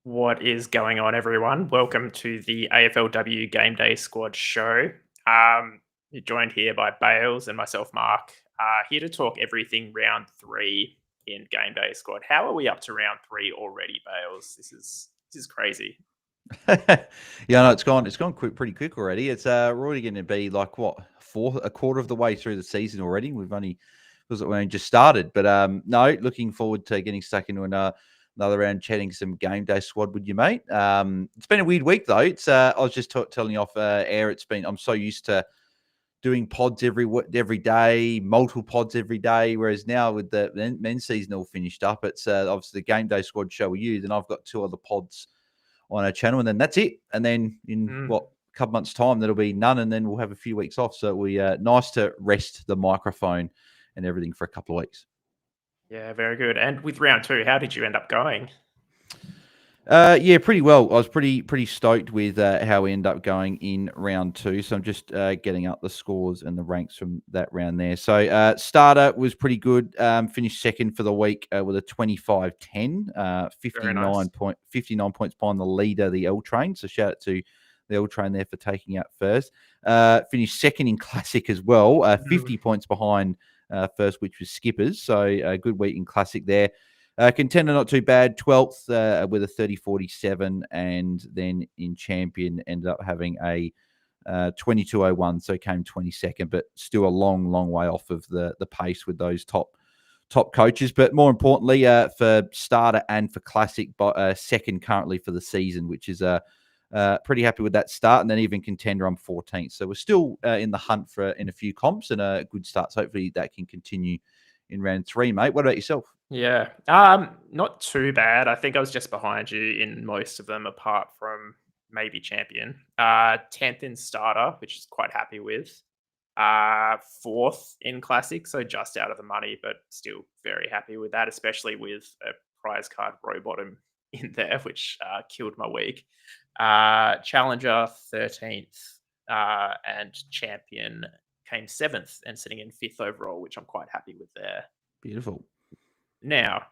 What is going on, everyone? Welcome to the AFLW Game Day Squad show. You're joined here by Bales and myself, Mark, here to talk everything round 3 in Game Day Squad. How are we up to round 3 already, Bales? This is crazy. Yeah, no, it's gone pretty quick already. It's we're already going to be like a quarter of the way through the season already. We only just started, but no, looking forward to getting stuck into another round, chatting some game day squad with you, mate. It's been a weird week though. It's I was just telling you off air. I'm so used to doing pods every day, multiple pods every day. Whereas now with the men's season all finished up, it's obviously the game day squad show with you. Then I've got 2 other pods on our channel, and then that's it. And then in a couple months' time, there'll be none, and then we'll have a few weeks off. So we nice to rest the microphone and everything for a couple of weeks. Yeah, very good. And with round 2, how did you end up going? Yeah, pretty well. I was pretty stoked with how we end up going in round 2. So I'm just getting up the scores and the ranks from that round there. So starter was pretty good. Finished second for the week with a 25-10, 59 points behind the leader, the L Train. So shout out to the L Train there for taking out first. Finished second in Classic as well, 50 points behind first, which was Skippers. So a good week in Classic there. Contender, not too bad, 12th with a 30-47, and then in Champion ended up having a 22-01, so came 22nd, but still a long way off of the pace with those top coaches. But more importantly, for starter and for Classic, second currently for the season, which is pretty happy with that start. And then even Contender, I'm 14th, so we're still in the hunt in a few comps and a good start. So hopefully that can continue in round 3, mate. What about yourself? Yeah, not too bad. I think I was just behind you in most of them, apart from maybe Champion. 10th in starter, which is quite happy with. 4th in Classic, so just out of the money, but still very happy with that, especially with a prize card row bottom in there, which killed my week. Challenger 13th, and Champion came 7th and sitting in 5th overall, which I'm quite happy with there. Beautiful. Now,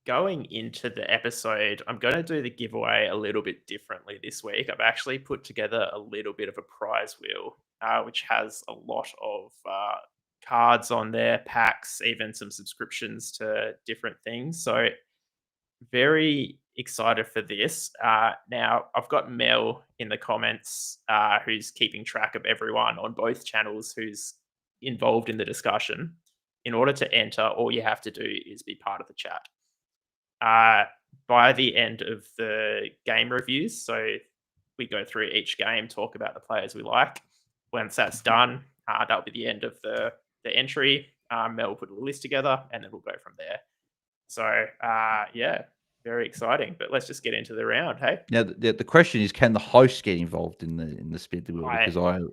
going into the episode, I'm going to do the giveaway a little bit differently this week. I've actually put together a little bit of a prize wheel, which has a lot of cards on there, packs, even some subscriptions to different things. So very excited for this. Now, I've got Mel in the comments who's keeping track of everyone on both channels who's involved in the discussion. In order to enter, all you have to do is be part of the chat. By the end of the game reviews, so we go through each game, talk about the players we like. Once that's done, that'll be the end of the entry. Mel will put a list together, and then we'll go from there. So, yeah, very exciting. But let's just get into the round, hey? Now, the question is, can the host get involved in the spin the wheel? Because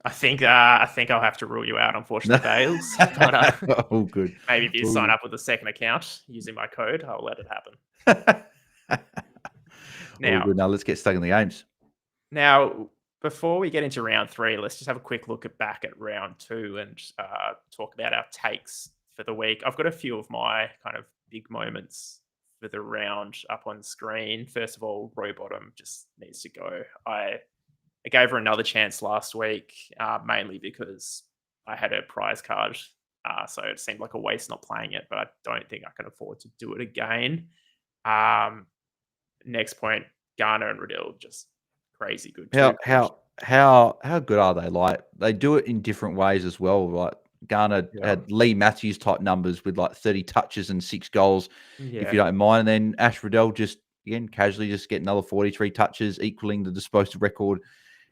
I think I'll have to rule you out, unfortunately, Bales. But oh, good. Maybe if you sign up with a second account using my code, I'll let it happen. Now, good. Now let's get stuck in the games. Now, before we get into round 3, let's just have a quick look back at round 2 and talk about our takes for the week. I've got a few of my kind of big moments for the round up on screen. First of all, Rowbottom just needs to go. I gave her another chance last week, mainly because I had a prize card. So it seemed like a waste not playing it, but I don't think I can afford to do it again. Next point, Garner and Riddell, just crazy good. How good are they? Like, they do it in different ways as well. Like, Garner had Lee Matthews type numbers with like 30 touches and 6 goals, if you don't mind. And then Ash Riddell just, again, casually just get another 43 touches, equaling the disposal record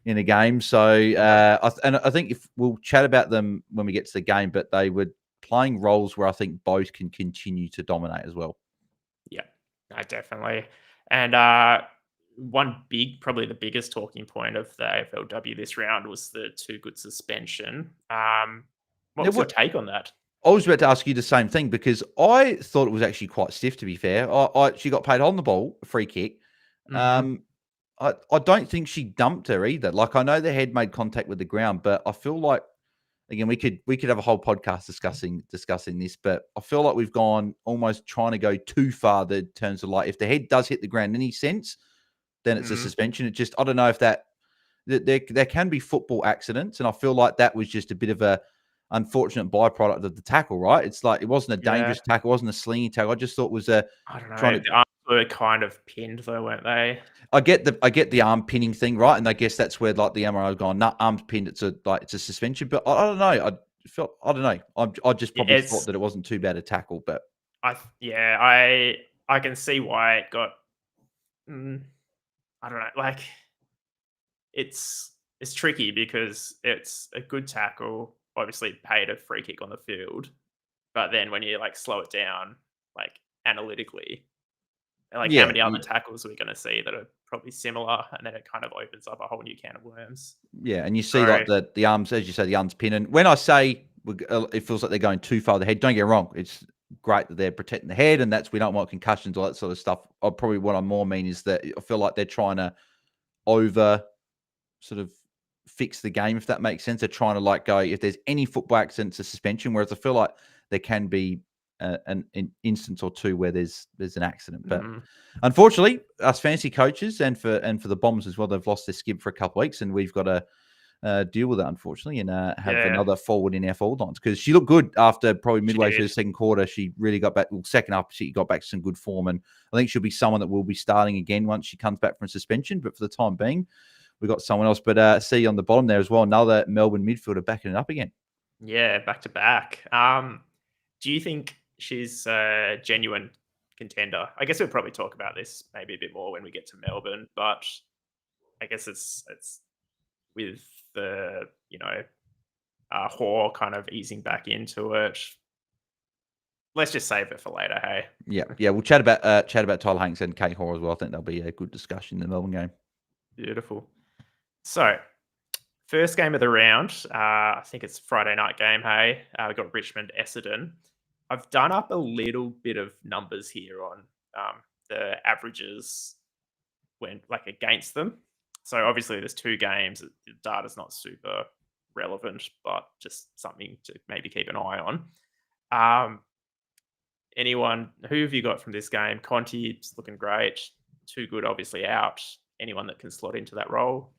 in a game. So, I think if we'll chat about them when we get to the game, but they were playing roles where I think both can continue to dominate as well. Yeah, definitely. And probably the biggest talking point of the AFLW this round was the Too Good suspension. What was your take on that? I was about to ask you the same thing because I thought it was actually quite stiff, to be fair. She got paid on the ball, a free kick. I don't think she dumped her either. Like, I know the head made contact with the ground, but I feel like again, we could have a whole podcast discussing this, but I feel like we've gone almost trying to go too far in terms of like if the head does hit the ground in any sense, then it's a suspension. It just I don't know if that there can be football accidents, and I feel like that was just a bit of a unfortunate byproduct of the tackle, right? It's like it wasn't a dangerous tackle, it wasn't a slinging tackle. I just thought it was a I don't know. trying to. The arms were kind of pinned though, weren't they? I get the arm pinning thing, right? And I guess that's where like the MRO have gone, nah, arms pinned, it's a suspension. But I don't know. I don't know. I just probably thought that it wasn't too bad a tackle, but I can see why it got. I don't know. Like it's tricky because it's a good tackle. Obviously, paid a free kick on the field, but then when you like slow it down, like analytically, like how yeah, many other tackles are we going to see that are probably similar, and then it kind of opens up a whole new can of worms. yeah, and you see like the arms, as you say, the arms pin. And when I say it feels like they're going too far the head, don't get me wrong. It's great that they're protecting the head, and we don't want concussions, all that sort of stuff. Probably what I more mean is that I feel like they're trying to over sort of fix the game, if that makes sense. They're trying to like go, if there's any football accident, it's a suspension, whereas I feel like there can be an instance or two where there's an accident. But unfortunately, us fantasy coaches and for the Bombers as well, they've lost their skip for a couple of weeks, and we've got to deal with that, unfortunately, and have another forward in our forward lines, because she looked good after probably midway through the second quarter. She really got back. Well, second half, she got back to some good form, and I think she'll be someone that will be starting again once she comes back from suspension. But for the time being, we got someone else. But see on the bottom there as well, another Melbourne midfielder backing it up again. Yeah, back to back. Do you think she's a genuine contender? I guess we'll probably talk about this maybe a bit more when we get to Melbourne, but I guess it's with the Hoare kind of easing back into it. Let's just save it for later, hey? Yeah. We'll chat about Tyler Hanks and Kate Hoare as well. I think there'll be a good discussion in the Melbourne game. Beautiful. So, first game of the round, I think it's Friday night game, hey? We got Richmond, Essendon. I've done up a little bit of numbers here on the averages when against them. So obviously there's two games. The data's not super relevant, but just something to maybe keep an eye on. Anyone, who have you got from this game? Conti's looking great. Too good, obviously out. Anyone that can slot into that role?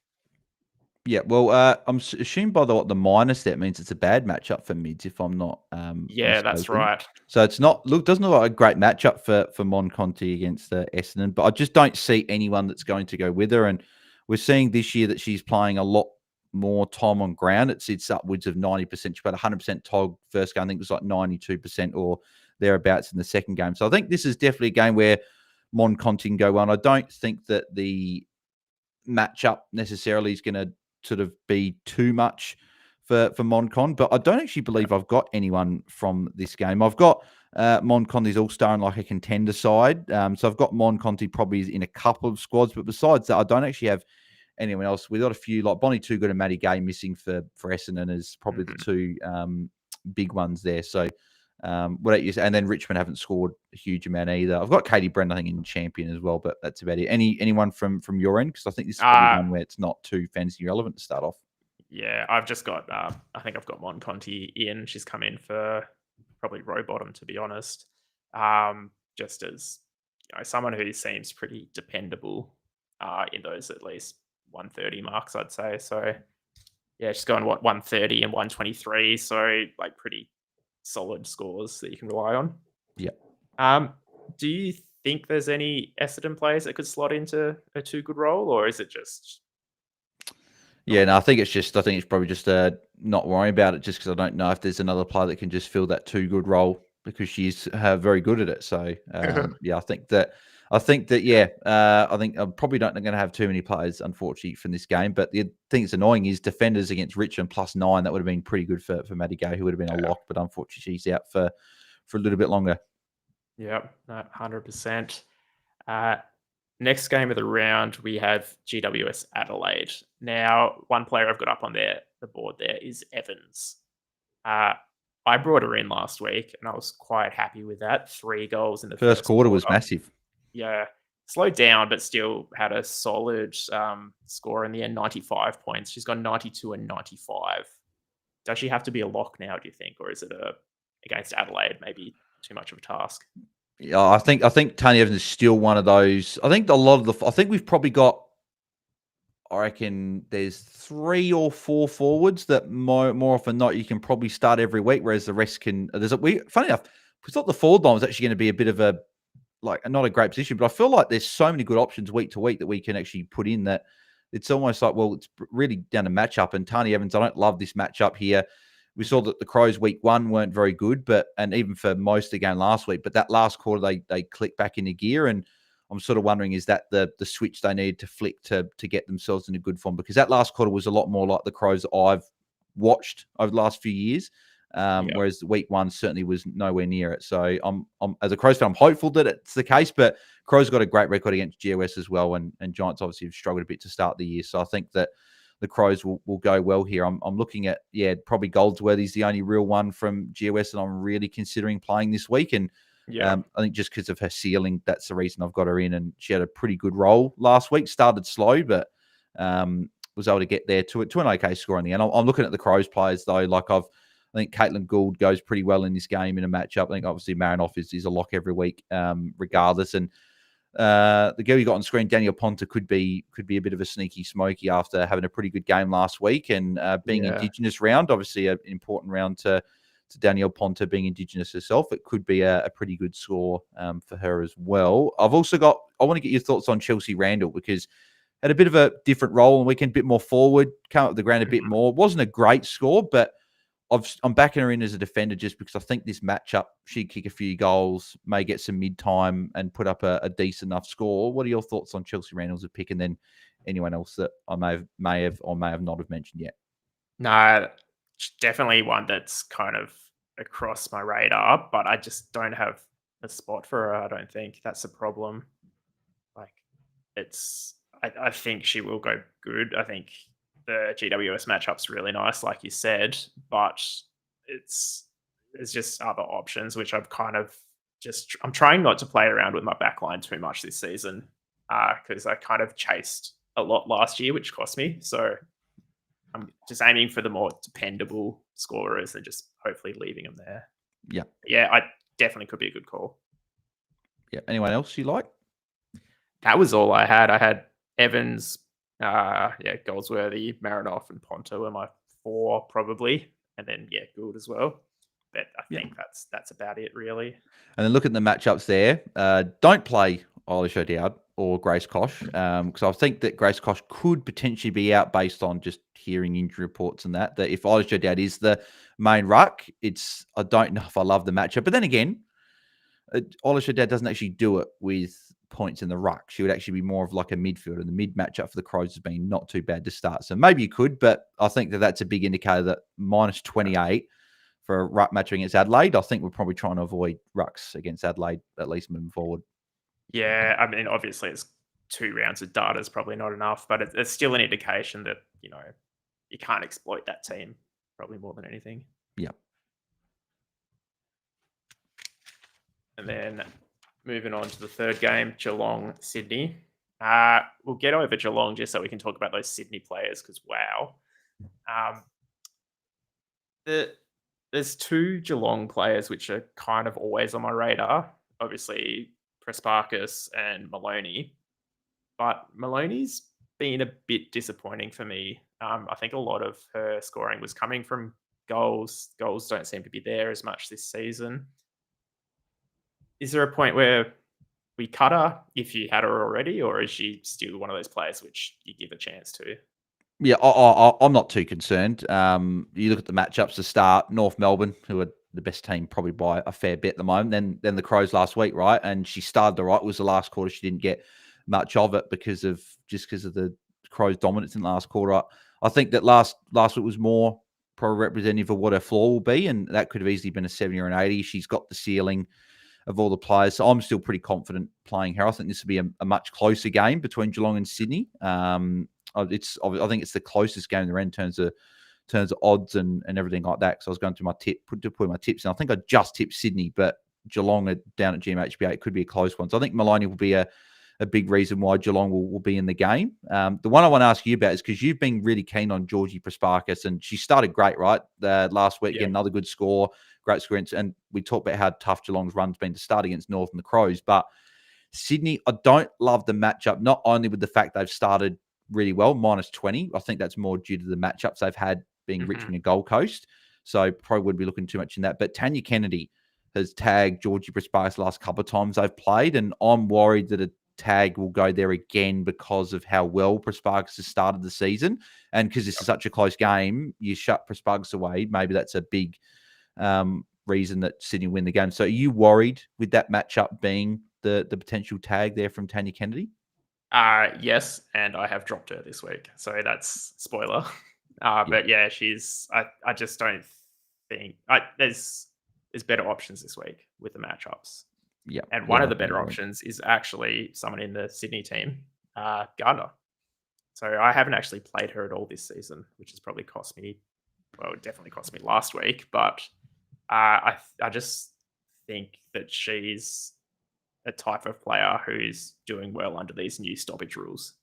Yeah, well, I'm assuming by the minus that means it's a bad matchup for mids, if I'm not yeah, that's right. So it's not doesn't look like a great matchup for Mon Conti against Essendon, but I just don't see anyone that's going to go with her. And we're seeing this year that she's playing a lot more time on ground. It's upwards of 90%. She played 100% TOG first game. I think it was like 92% or thereabouts in the second game. So I think this is definitely a game where Mon Conti can go well. And I don't think that the matchup necessarily is going to sort of be too much for Moncon, but I don't actually believe I've got anyone from this game. I've got Mon Conti's all-star in like a contender side. So I've got Mon Conti probably in a couple of squads, but besides that, I don't actually have anyone else. We've got a few like Bonnie Too Good and Matty Gay missing for Essendon as probably the two big ones there. So what you say? And then Richmond haven't scored a huge amount either. I've got Katie Brent, I think, in champion as well, but that's about it. Anyone from your end? Because I think this is probably one where it's not too fantasy relevant to start off. Yeah, I've just got. I think I've got Mon Conti in. She's come in for probably row bottom, to be honest. Just as someone who seems pretty dependable in those at least 130 marks, I'd say. So yeah, she's going 130 and 123. So like pretty solid scores that you can rely on. Yeah. Do you think there's any Essendon players that could slot into a too good role, or is it just? Yeah, no, I think it's probably just not worrying about it, just because I don't know if there's another player that can just fill that too good role, because she's very good at it. So yeah, I think that yeah, I think I'm probably not going to have too many players, unfortunately, from this game. But the thing that's annoying is defenders against Richmond +9. That would have been pretty good for Maddie Gay, who would have been a lock. But unfortunately, she's out for a little bit longer. Yep, 100%. Next game of the round, we have GWS Adelaide. Now, one player I've got up on the board there is Evans. I brought her in last week, and I was quite happy with that. 3 goals in the first quarter was massive. Yeah, slowed down, but still had a solid score in the end, 95 points. She's got 92 and 95. does she have to be a lock now, do you think? Or is it against Adelaide, maybe too much of a task? Yeah, I think Tony Evans is still one of those. I think I think we've probably got, I reckon there's 3 or 4 forwards that more often than not you can probably start every week, whereas the rest can. Funny enough, we thought the forward line was actually going to be a bit of a, like, not a great position, but I feel like there's so many good options week to week that we can actually put in that it's almost like, well, it's really down to matchup. And Tony Evans, I don't love this matchup here. We saw that the Crows week 1 weren't very good, and even for most of the game last week, but that last quarter they clicked back into gear, and I'm sort of wondering, is that the switch they need to flick to get themselves in a good form? Because that last quarter was a lot more like the Crows that I've watched over the last few years, whereas week 1 certainly was nowhere near it. So I'm as a Crows fan, I'm hopeful that it's the case, but Crows got a great record against GOS as well, and Giants obviously have struggled a bit to start the year. So I think that the Crows will go well here. I'm looking at, probably Goldsworthy's the only real one from GOS that I'm really considering playing this week. And I think just because of her ceiling, that's the reason I've got her in. And she had a pretty good role last week. Started slow, but was able to get there to an okay score in the end. I'm looking at the Crows players, though. I think Caitlin Gould goes pretty well in this game in a matchup. I think obviously Marinoff is a lock every week, regardless. And the girl you got on screen, Danielle Ponta, could be a bit of a sneaky smoky after having a pretty good game last week and being Indigenous round. Obviously, an important round to Danielle Ponta being Indigenous herself. It could be a pretty good score for her as well. I want to get your thoughts on Chelsea Randall, because had a bit of a different role on the weekend, a bit more forward, come up the ground a bit more. Wasn't a great score, but I'm backing her in as a defender just because I think this matchup, she'd kick a few goals, may get some mid-time and put up a decent enough score. What are your thoughts on Chelsea Randall as a pick, and then anyone else that I may have not have mentioned yet? No, definitely one that's kind of across my radar, but I just don't have a spot for her. I don't think that's a problem. Like, I think she will go good. I think the GWS matchup's really nice, like you said, but there's just other options which I'm trying not to play around with my backline too much this season, because I kind of chased a lot last year, which cost me. So I'm just aiming for the more dependable scorers and just hopefully leaving them there. Yeah, I definitely could be a good call. Yeah. Anyone else you like? That was all I had. I had Evans, Goldsworthy, Marinoff, and Ponta were my 4 probably, and then Gould as well. But I think that's about it, really. And then look at the matchups there. Don't play Eilish O'Dowd or Grace Koch, because I think that Grace Koch could potentially be out based on just hearing injury reports and that if Eilish O'Dowd is the main ruck, I don't know if I love the matchup. But then again, Eilish O'Dowd doesn't actually do it with points in the ruck. She would actually be more of like a midfielder. And the mid matchup for the Crows has been not too bad to start. So maybe you could, but I think that that's a big indicator that minus 28 for a ruck matchup against Adelaide. I think we're probably trying to avoid rucks against Adelaide, at least moving forward. Yeah, I mean, obviously it's 2 rounds of data is probably not enough, but it's still an indication that, you can't exploit that team probably more than anything. Yeah. And then moving on to the third game, Geelong, Sydney. We'll get over Geelong just so we can talk about those Sydney players, because wow. There's 2 Geelong players which are kind of always on my radar. Obviously, Prespakis and Maloney. But Maloney's been a bit disappointing for me. I think a lot of her scoring was coming from goals. Goals don't seem to be there as much this season. Is there a point where we cut her if you had her already, or is she still one of those players which you give a chance to? Yeah, I'm not too concerned. You look at the matchups to start, North Melbourne, who are the best team probably by a fair bit at the moment. Then the Crows last week, right? And she started it was the last quarter. She didn't get much of it because of the Crows' dominance in the last quarter. I think that last week was more probably representative of what her floor will be, and that could have easily been a 70 or an 80. She's got the ceiling of all the players, so I'm still pretty confident playing her. I think this will be a much closer game between Geelong and Sydney. I think it's the closest game in the round in terms of odds and everything like that. Because I was going through my put my tips, and I think I just tipped Sydney, but Geelong are down at GMHBA. It could be a close one. So I think Maloney will be a a big reason why Geelong will be in the game. The one I want to ask you about is because you've been really keen on Georgie Prasparkas, and she started great, right? Last week, again, another good score, great score. And we talked about how tough Geelong's run's been to start against North and the Crows. But Sydney, I don't love the matchup, not only with the fact they've started really well, -20. I think that's more due to the matchups they've had being Richmond and Gold Coast. So probably wouldn't be looking too much in that. But Tanya Kennedy has tagged Georgie Prasparkas the last couple of times they've played, and I'm worried that a tag will go there again because of how well Prasparkas has started the season. And because this is such a close game, you shut Prasparkas away. Maybe that's a big reason that Sydney win the game. So are you worried with that matchup being the potential tag there from Tanya Kennedy? Yes, and I have dropped her this week. So that's spoiler. But yeah, I just don't think there's better options this week with the matchups. Yeah. And one of the better options is actually someone in the Sydney team, Gardner. So I haven't actually played her at all this season, which has probably cost me, well, it definitely cost me last week. But I just think that she's a type of player who's doing well under these new stoppage rules.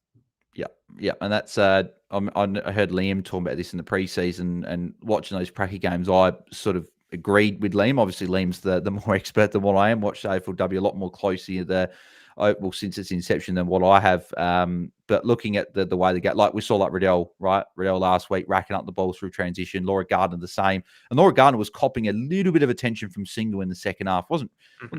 Yeah, and that's I heard Liam talking about this in the preseason, and watching those Pracky games, I sort of agreed with Liam. Obviously, Liam's the more expert than what I am. Watched AFLW a lot more closely since its inception than what I have. But looking at the way they get, like we saw, like Riddell, right? Riddell last week racking up the ball through transition. Laura Gardner the same, and Laura Gardner was copping a little bit of attention from Single in the second half. wasn't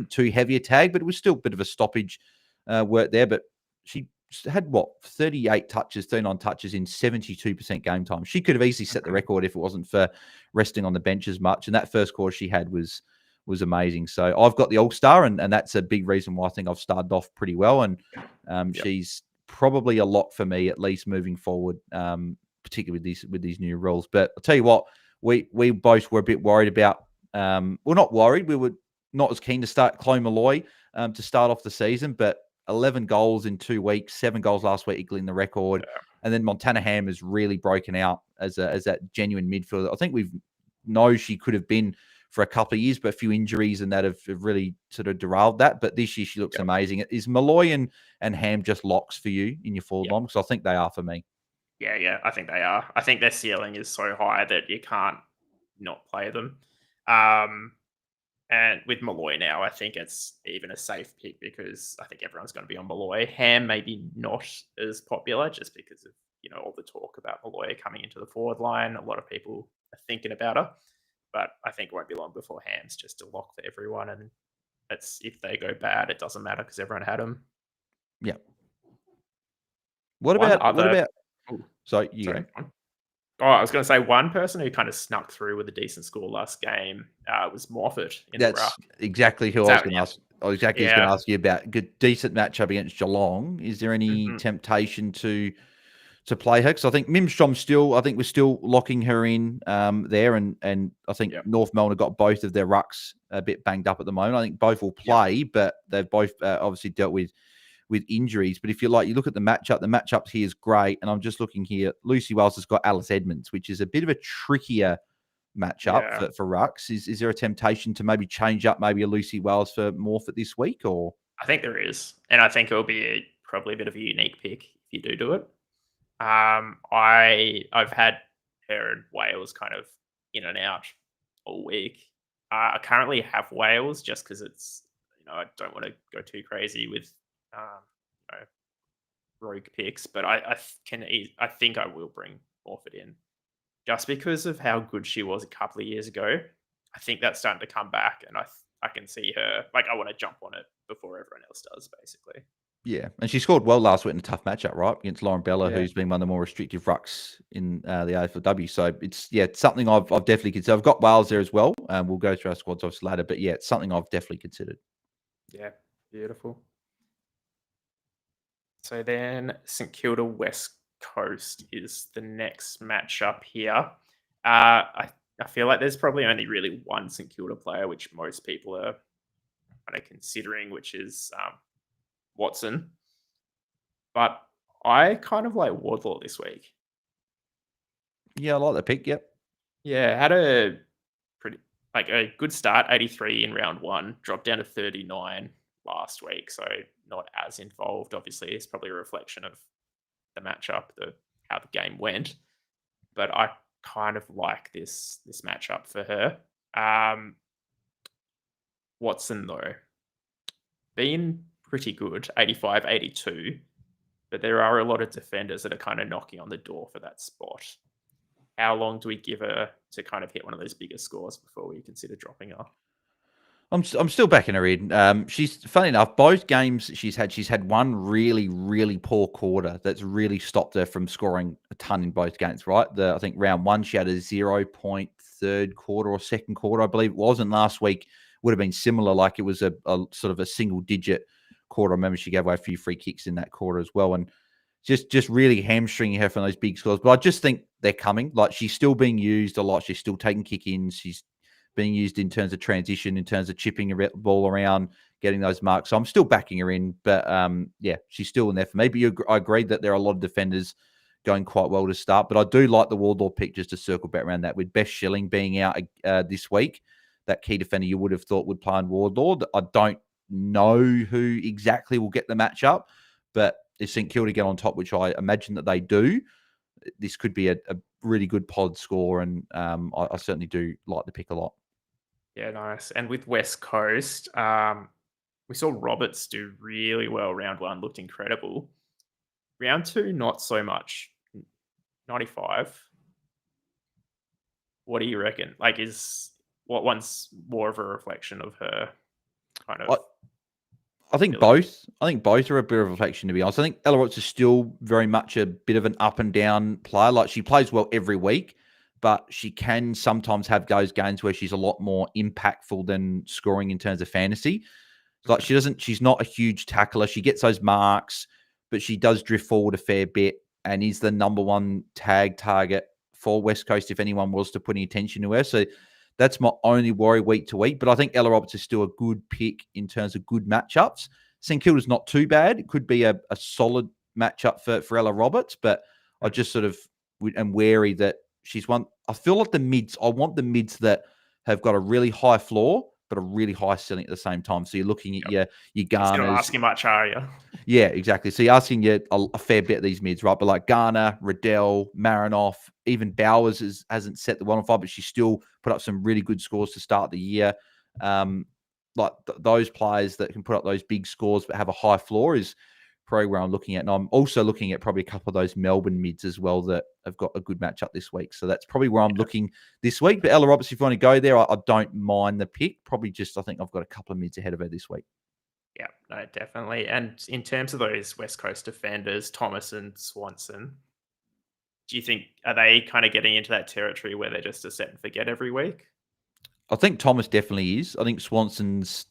too heavy a tag, but it was still a bit of a stoppage work there. But she had 38 touches, 39 touches in 72% game time. She could have easily set the record if it wasn't for resting on the bench as much. And that first quarter she had was amazing. So I've got the All-Star, and that's a big reason why I think I've started off pretty well. And she's probably a lock for me, at least moving forward, particularly with these new rules. But I'll tell you what, we both were a bit worried about. Well, not worried. We were not as keen to start Chloe Malloy to start off the season, but 11 goals in 2 weeks, 7 goals last week, equaling the record. Yeah. And then Montana Ham has really broken out as that genuine midfielder. I think we know she could have been for a couple of years, but a few injuries and that have really sort of derailed that. But this year she looks amazing. Is Malloy and Ham just locks for you in your forward line? Because I think they are for me. Yeah, I think they are. I think their ceiling is so high that you can't not play them. And with Malloy now, I think it's even a safe pick because I think everyone's going to be on Malloy. Ham maybe not as popular just because of all the talk about Malloy coming into the forward line. A lot of people are thinking about her, but I think it won't be long before Ham's just a lock for everyone. And if they go bad, it doesn't matter because everyone had them. Yeah. What about? Sorry, you sorry. Oh, I was going to say one person who kind of snuck through with a decent score last game was Moffat in the ruck. Exactly who I was going to ask. I was going to ask you about. Good, decent matchup against Geelong. Is there any temptation to play her? Because I think Mimstrom we're still locking her in there, and I think North Melbourne have got both of their rucks a bit banged up at the moment. I think both will play, but they've both obviously dealt with injuries. But if you look at the matchup here is great. And I'm just looking here. Lucy Wells has got Alice Edmonds, which is a bit of a trickier matchup for rucks. Is there a temptation to maybe change up maybe a Lucy Wells for Morphet this week? Or I think there is. And I think it'll be probably a bit of a unique pick if you do it. I've had her and Wales kind of in and out all week. I currently have Wales just because it's, I don't want to go too crazy with rogue picks, but I think I will bring Morford in just because of how good she was a couple of years ago. I think that's starting to come back, and I can see her, I want to jump on it before everyone else does, basically. Yeah, and she scored well last week in a tough matchup, right, against Lauren Bella, who's been one of the more restrictive rucks in the AFLW. So it's something I've definitely considered. I've got Wales there as well, and we'll go through our squads obviously later. But it's something I've definitely considered. Yeah, beautiful. So then St Kilda West Coast is the next matchup here. I feel like there's probably only really one St Kilda player, which most people are kind of considering, which is Watson. But I kind of like Wardlaw this week. Yeah, I like the pick, yep. Yeah, had a pretty a good start, 83 in round one, dropped down to 39 last week, so not as involved. Obviously, it's probably a reflection of the matchup, how the game went. But I kind of like this matchup for her. Watson, though, been pretty good, 85, 82, but there are a lot of defenders that are kind of knocking on the door for that spot. How long do we give her to kind of hit one of those bigger scores before we consider dropping her? I'm still backing her in. She's funny enough. Both games she's had one really, really poor quarter that's really stopped her from scoring a ton in both games. Right, I think round one she had a 0-point third quarter or second quarter, I believe it was, and last week would have been similar. Like it was a sort of a single digit quarter. I remember she gave away a few free kicks in that quarter as well, and just really hamstringing her from those big scores. But I just think they're coming. Like she's still being used a lot. She's still taking kick-ins. She's being used in terms of transition, in terms of chipping a ball around, getting those marks. So I'm still backing her in, but yeah, she's still in there for me. But I agree that there are a lot of defenders going quite well to start. But I do like the Wardlaw pick, just to circle back around that, with Beth Schilling being out this week. That key defender you would have thought would play on Wardlaw. I don't know who exactly will get the matchup, but if St Kilda get on top, which I imagine that they do, this could be a really good pod score, and I certainly do like the pick a lot. Yeah, nice. And with West Coast, we saw Roberts do really well. Round one looked incredible. Round two, not so much. 95. What do you reckon? Like, what one's more of a reflection of her kind of? I think both. I think both are a bit of a reflection, to be honest. I think Ella Roberts is still very much a bit of an up and down player. Like she plays well every week, but she can sometimes have those games where she's a lot more impactful than scoring in terms of fantasy. Like she's not a huge tackler. She gets those marks, but she does drift forward a fair bit and is the number one tag target for West Coast if anyone was to put any attention to her. So that's my only worry week to week. But I think Ella Roberts is still a good pick in terms of good matchups. St Kilda's not too bad. It could be a solid matchup for Ella Roberts, but I just sort of am wary that she's one. I feel like the mids, I want the mids that have got a really high floor, but a really high ceiling at the same time. So you're looking at your Garners. You're not asking much, are you? Yeah, exactly. So you're asking a fair bit of these mids, right? But like Garner, Riddell, Marinoff, even Bowers hasn't set the one on fire, but she still put up some really good scores to start the year. Those players that can put up those big scores but have a high floor is probably where I'm looking at. And I'm also looking at probably a couple of those Melbourne mids as well that have got a good matchup this week. So that's probably where I'm looking this week. But Ella Roberts, if you want to go there, I don't mind the pick. Probably just I think I've got a couple of mids ahead of her this week. Yeah, no, definitely. And in terms of those West Coast defenders, Thomas and Swanson, do you think, are they kind of getting into that territory where they're just a set and forget every week? I think Thomas definitely is. I think Swanson's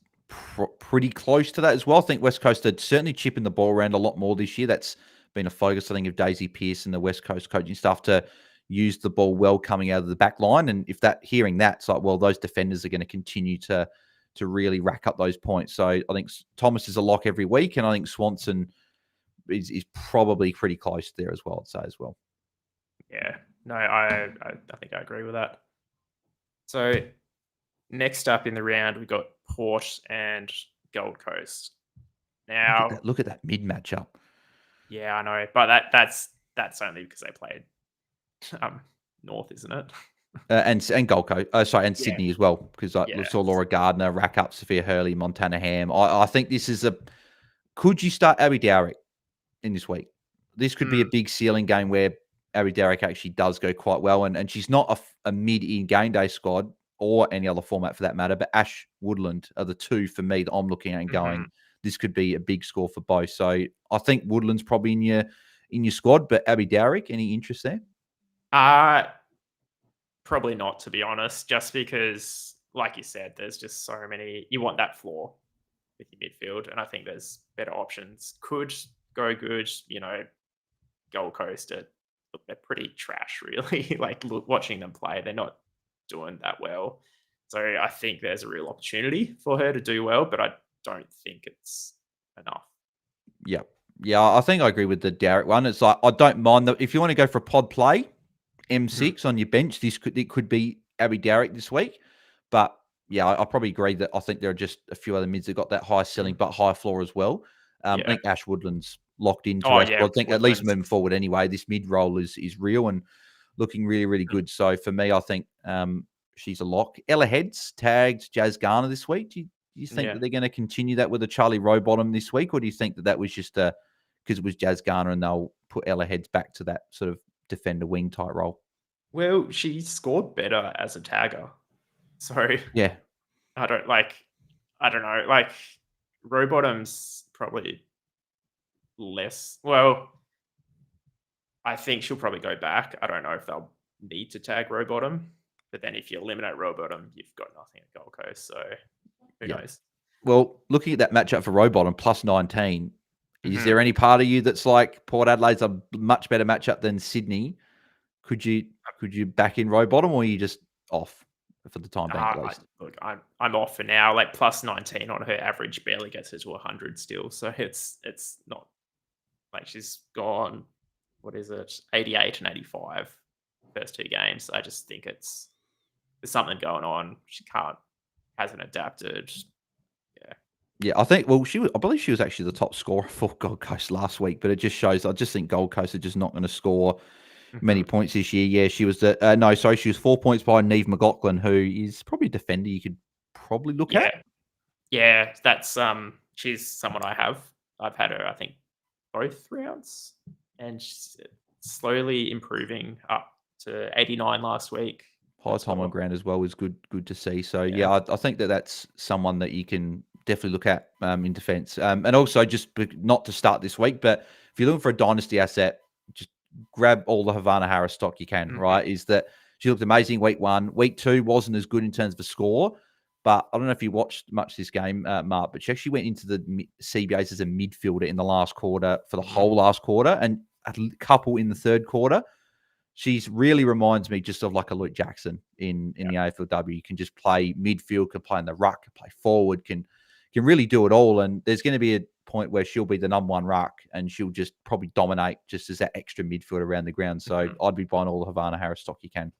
pretty close to that as well. I think West Coast are certainly chipping the ball around a lot more this year. That's been a focus, I think, of Daisy Pearce and the West Coast coaching staff to use the ball well coming out of the back line. And if hearing that, it's like, well, those defenders are going to continue to really rack up those points. So I think Thomas is a lock every week, and I think Swanson is probably pretty close there as well, I'd say as well. Yeah, no, I think I agree with that. So next up in the round, we've got Port and Gold Coast. Now, look at that mid matchup. Yeah, I know, but that's only because they played North, isn't it? And Gold Coast, and Sydney as well, because we saw Laura Gardner rack up Sophia Hurley, Montana Ham. I think this is could you start Abby Dowrick in this week? This could be a big ceiling game where Abby Dowrick actually does go quite well, and she's not a mid in game day squad or any other format for that matter, but Ash Woodland are the two for me that I'm looking at and going, this could be a big score for both. So I think Woodland's probably in your squad, but Abby Dowrick, any interest there? Probably not, to be honest, just because, like you said, there's just so many. You want that floor with your midfield, and I think there's better options. Could go good, Gold Coast, they're pretty trash, really. Like, watching them play, they're not doing that well. So I think there's a real opportunity for her to do well, but I don't think it's enough. Yeah. Yeah, I think I agree with the Dowrick one. It's like, I don't mind if you want to go for a pod play, M6 on your bench, it could be Abby Dowrick this week. But yeah, I probably agree that I think there are just a few other mids that got that high ceiling but high floor as well. I Yeah. think Ash Woodland's locked into Oh our yeah, squad. I think at least Woodlands. moving forward anyway, this mid role is real and looking really, really good. So for me, I think she's a lock. Ella Heads tagged Jazz Garner this week. Do you think Yeah. that they're going to continue that with a Charlie Rowbottom this week, or do you think that that was just because it was Jazz Garner and they'll put Ella Heads back to that sort of defender wing type role? Well, she scored better as a tagger. So Yeah, I don't like. I don't know. Like Rowbottom's probably less. Well, I think she'll probably go back. I don't know if they'll need to tag Rowbottom, but then if you eliminate Rowbottom, you've got nothing at Gold Coast. So who yeah. knows? Well, looking at that matchup for Rowbottom plus 19, is Mhm. there any part of you that's like Port Adelaide's a much better matchup than Sydney? Could you back in Rowbottom, or are you just off for the time being at least? Look, I'm off for now. Like plus 19 on her average barely gets her to 100 still. So it's not like she's gone. What is it? 88 and 85 first two games. I just think there's something going on. She hasn't adapted. Yeah. Yeah, I think. Well, I believe she was actually the top scorer for Gold Coast last week, but it just shows. I just think Gold Coast are just not going to score many Mhm. points this year. Yeah, she was the no, sorry, she was 4 points behind Neve McLaughlin, who is probably a defender you could probably look at. Yeah. Yeah. That's she's someone I have. I've had her, I think, both rounds. And she's slowly improving up to 89 last week. High That's time on what ground as well is good to see. So yeah. yeah, I think that that's someone that you can definitely look at in defence. And also just not to start this week, but if you're looking for a dynasty asset, just grab all the Havana Harris stock you can. Mhm. Right? Is that she looked amazing week one. Week two wasn't as good in terms of a score, but I don't know if you watched much this game, Mark. But she actually went into the CBAs as a midfielder in the last quarter for the whole Mhm. last quarter, and a couple in the third quarter. She's really reminds me just of like a Luke Jackson in the AFLW. You can just play midfield, can play in the ruck, can play forward, can really do it all. And there's going to be a point where she'll be the number one ruck and she'll just probably dominate just as that extra midfield around the ground. So Mhm. I'd be buying all the Havana Harris stock you can.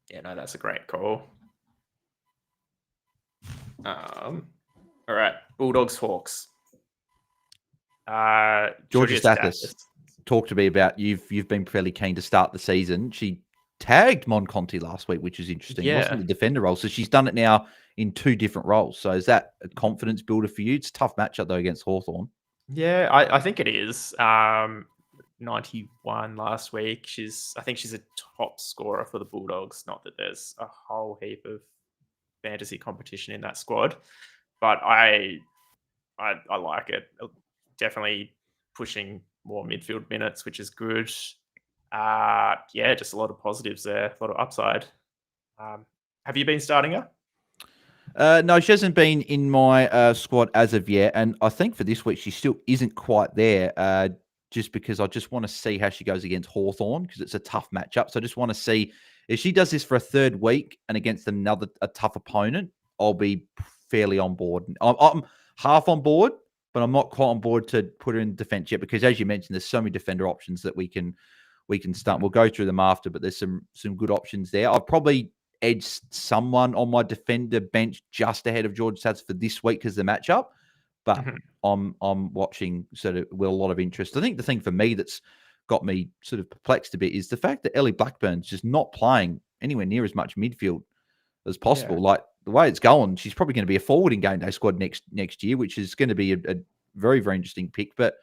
Yeah, no, that's a great call. All right, Bulldogs Hawks. Georgia Georgia Stathis Status. talked to me about you've been fairly keen to start the season. She tagged Monconti last week, which is interesting. It wasn't Yeah, the defender role. So she's done it now in two different roles. So is that a confidence builder for you? It's a tough matchup though against Hawthorn. yeah, I think it is. 91 last week. I think she's a top scorer for the Bulldogs. Not that there's a whole heap of fantasy competition in that squad, but I like it. Definitely pushing more midfield minutes, which is good. Yeah, just a lot of positives there, a lot of upside. Have you been starting her? No, she hasn't been in my squad as of yet, and I think for this week she still isn't quite there. Just because I just want to see how she goes against Hawthorn because it's a tough matchup. So I just want to see if she does this for a third week and against a tough opponent. I'll be fairly on board. I'm half on board, but I'm not quite on board to put her in defense yet because, as you mentioned, there's so many defender options that we can start. Mhm. We'll go through them after, but there's some good options there. I've probably edged someone on my defender bench just ahead of George Sats for this week because the matchup. But Mhm. I'm watching sort of with a lot of interest. I think the thing for me that's got me sort of perplexed a bit is the fact that Ellie Blackburn's just not playing anywhere near as much midfield as Yeah. possible. Like the way it's going, she's probably going to be a forward in GameDay squad next year, which is going to be a very very interesting pick. But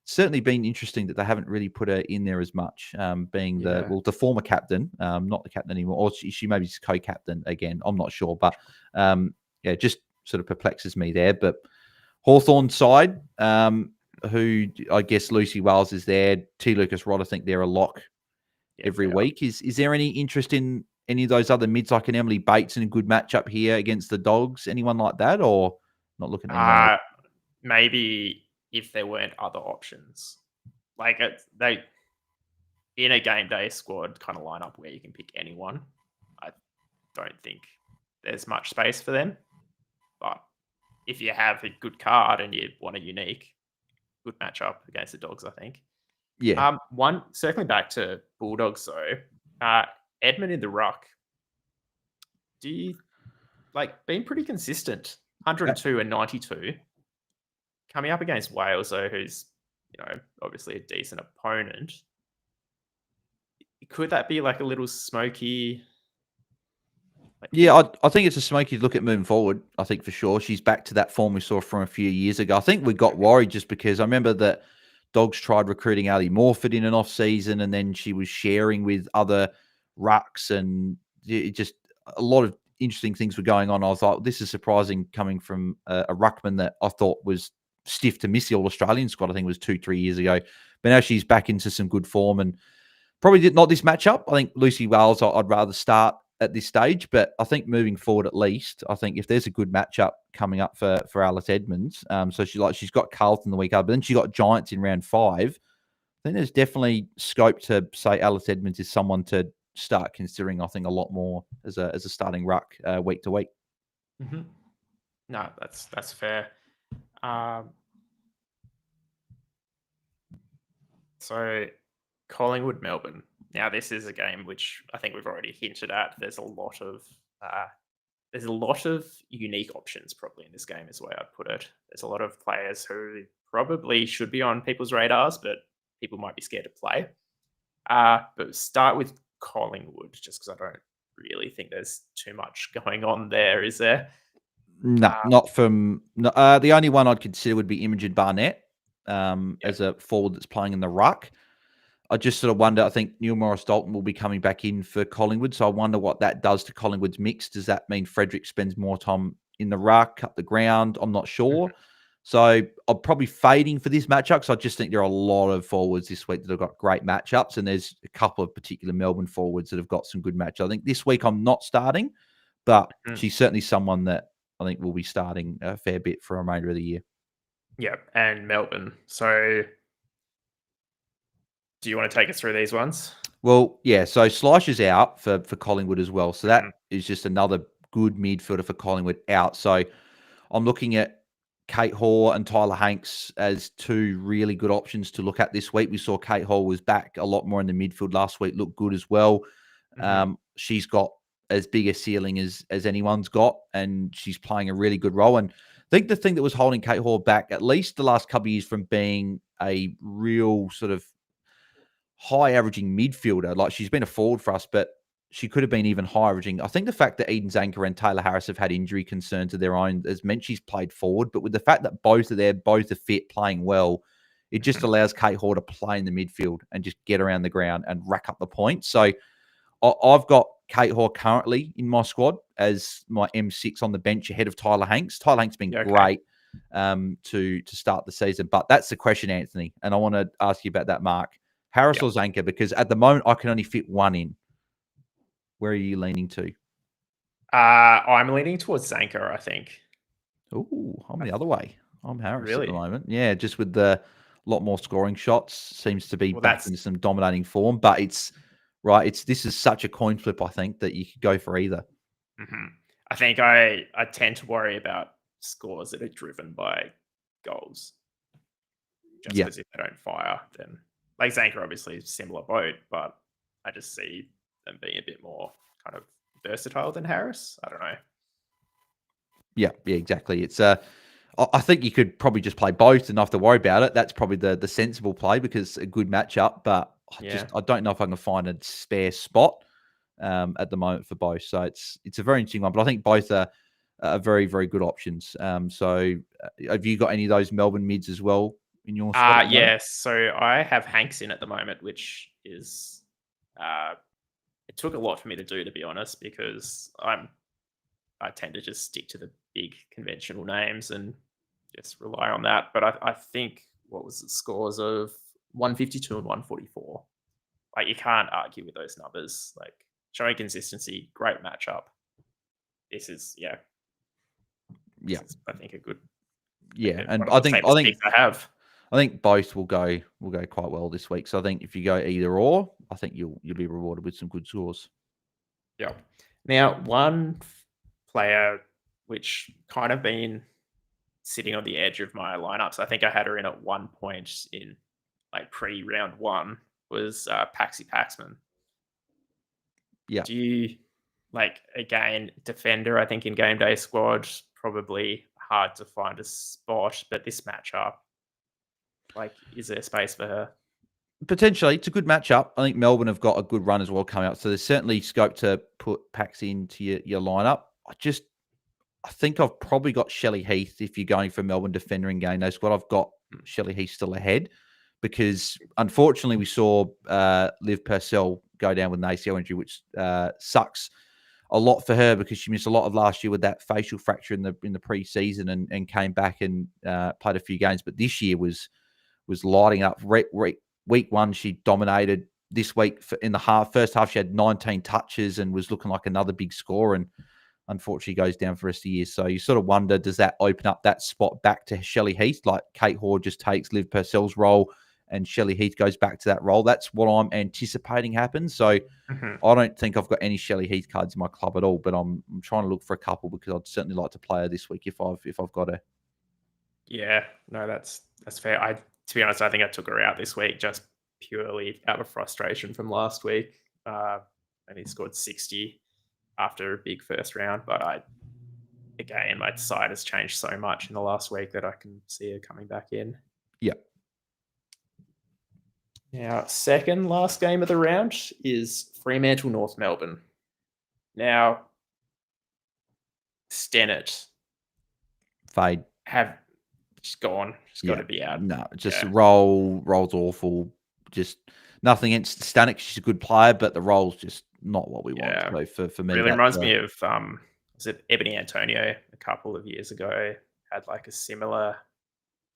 certainly been interesting that they haven't really put her in there as much, being Yeah. the former captain, not the captain anymore, or she maybe is co-captain again. I'm not sure, but yeah, just sort of perplexes me there. But Hawthorn side, who I guess Lucy Wales is there, T. Lucas Rod, I think they're a lock Yeah, every they are. week. Is there any interest in any of those other mids like an Emily Bates in a good matchup here against the Dogs? Anyone like that, or not looking at anyone else? Uh, Maybe if there weren't other options. Like they in a game day squad kind of lineup where you can pick anyone. I don't think there's much space for them. But if you have a good card and you want a unique, good matchup against the Dogs, I think. Yeah. One circling back to Bulldogs though, uh, Edmund in the ruck. Do you? like been pretty consistent. 102 and 92. Coming up against Wales, though, who's obviously a decent opponent. Could that be like a little smoky? Like, Yeah, I think it's a smoky look at moving forward. I think for sure she's back to that form we saw from a few years ago. I think we got worried just because I remember that Dogs tried recruiting Ali Morford in an off season, and then she was sharing with other rucks, and it just a lot of interesting things were going on. I was like, this is surprising coming from a ruckman that I thought was stiff to miss the All Australian squad. I think it was 2-3 years ago, but now she's back into some good form and. Probably not this matchup. I think Lucy Wales, I'd rather start at this stage, but I think moving forward at least, I think if there's a good matchup coming up for Alice Edmonds, so she's got Carlton the week after, but then she got Giants in round 5. I think there's definitely scope to say Alice Edmonds is someone to start considering. I think a lot more as a starting ruck week to week. Mm-hmm. No, that's fair. So Collingwood, Melbourne. Now this is a game which I think we've already hinted at. There's a lot of unique options probably in this game, is the way I'd put it. There's a lot of players who probably should be on people's radars, but people might be scared to play. But start with Collingwood, just because I don't really think there's too much going on there, is there? No, not from the only one I'd consider would be Imogen Barnett as a forward that's playing in the ruck. I just sort of wonder, I think Neil Morris Dalton will be coming back in for Collingwood. So I wonder what that does to Collingwood's mix. Does that mean Frederick spends more time in the ruck, up the ground? I'm not sure. So I'm probably fading for this matchup because I just think there are a lot of forwards this week that have got great matchups. And there's a couple of particular Melbourne forwards that have got some good matchups. I think this week I'm not starting, but she's certainly someone that I think will be starting a fair bit for the remainder of the year. Yeah, and Melbourne. So do you want to take us through these ones? Well, yeah. So Slice is out for Collingwood as well. So that is just another good midfielder for Collingwood out. So I'm looking at Kate Hoare and Tyler Hanks as two really good options to look at this week. We saw Kate Hoare was back a lot more in the midfield last week, looked good as well. She's got as big a ceiling as anyone's got, and she's playing a really good role. And I think the thing that was holding Kate Hoare back, at least the last couple of years, from being a real sort of high averaging midfielder, like she's been a forward for us, but she could have been even high averaging. I think the fact that Eden Zanker and Taylor Harris have had injury concerns of their own has meant she's played forward. But with the fact that both are there, both are fit, playing well, it just allows Kate Hoare to play in the midfield and just get around the ground and rack up the points. So I've got Kate Hoare currently in my squad as my M6 on the bench ahead of Tyler Hanks. Tyler Hanks has been great to start the season. But that's the question, Anthony. And I want to ask you about that, Mark. Harris or Zanker? Because at the moment, I can only fit one in. Where are you leaning to? I'm leaning towards Zanker, I think. Oh, I'm the other way. I'm Harris Really? at the moment. Yeah, just with the lot more scoring shots. Seems to be back into some dominating form. But it's right. This is such a coin flip, I think, that you could go for either. I think I tend to worry about scores that are driven by goals. Just because if they don't fire, then like Zanker obviously is a similar boat, but I just see them being a bit more kind of versatile than Harris. I don't know. Yeah, exactly. It's I think you could probably just play both and not have to worry about it. That's probably the sensible play because a good matchup. But I don't know if I can find a spare spot at the moment for both. So it's a very interesting one. But I think both are very, very good options. So have you got any of those Melbourne mids as well in your squad? Yes. So I have Hanks in at the moment, which is it took a lot for me to do, to be honest, because I tend to just stick to the big conventional names and just rely on that. But I think what was the scores of 152 and 144? Like you can't argue with those numbers. Like showing consistency, great matchup. This is I think a good. And I think both will go quite well this week. So I think if you go either or, I think you'll be rewarded with some good scores. Yeah. Now, one player which kind of been sitting on the edge of my lineups, I think I had her in at one point in like pre-round one, was Paxi Paxman. Yeah. Do you Like, again, defender, I think in game day squad, probably hard to find a spot, but this matchup, like, is there space for her? Potentially, it's a good matchup. I think Melbourne have got a good run as well coming up, so there's certainly scope to put packs into your lineup. I think I've probably got Shelley Heath if you're going for Melbourne defender in game day squad. I've got Mm. Shelley Heath still ahead because unfortunately we saw Liv Purcell go down with an ACL injury, which sucks a lot for her because she missed a lot of last year with that facial fracture in the preseason and came back and played a few games. But this year was lighting up. Week one, she dominated. This week in the first half, she had 19 touches and was looking like another big score. And unfortunately, goes down for the rest of the year. So you sort of wonder, does that open up that spot back to Shelley Heath? Like Kate Hoare just takes Liv Purcell's role, and Shelley Heath goes back to that role. That's what I'm anticipating happens. So Mhm. I don't think I've got any Shelley Heath cards in my club at all, but I'm trying to look for a couple because I'd certainly like to play her this week if I've got her. Yeah, no, that's fair. To be honest, I think I took her out this week just purely out of frustration from last week. Only scored 60 after a big first round, but again, my side has changed so much in the last week that I can see her coming back in. Yeah, Now, second last game of the round is Fremantle North Melbourne. Now, Stennett fade. have just gone. She's got Yeah, to be out. no, just Yeah. roll's awful. Just nothing against Stanek. She's a good player, but the roll's just not what we want. Yeah. So for me, Really that's reminds me of was it Ebony Antonio a couple of years ago had like a similar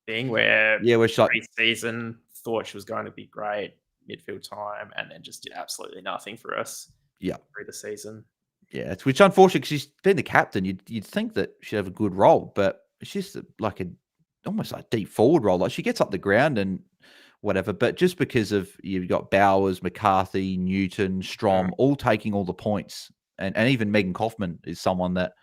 thing where yeah, we're shot. pre-season thought she was going to be great midfield time and then just did absolutely nothing for us Yeah, through the season. yeah, it's which unfortunate because she's been the captain. You'd think that she'd have a good role, but it's just like a almost like deep forward role. Like she gets up the ground and whatever, but just because of you've got Bowers, McCarthy, Newton, Mm, Strom, all taking all the points, and even Megan Kaufman is someone that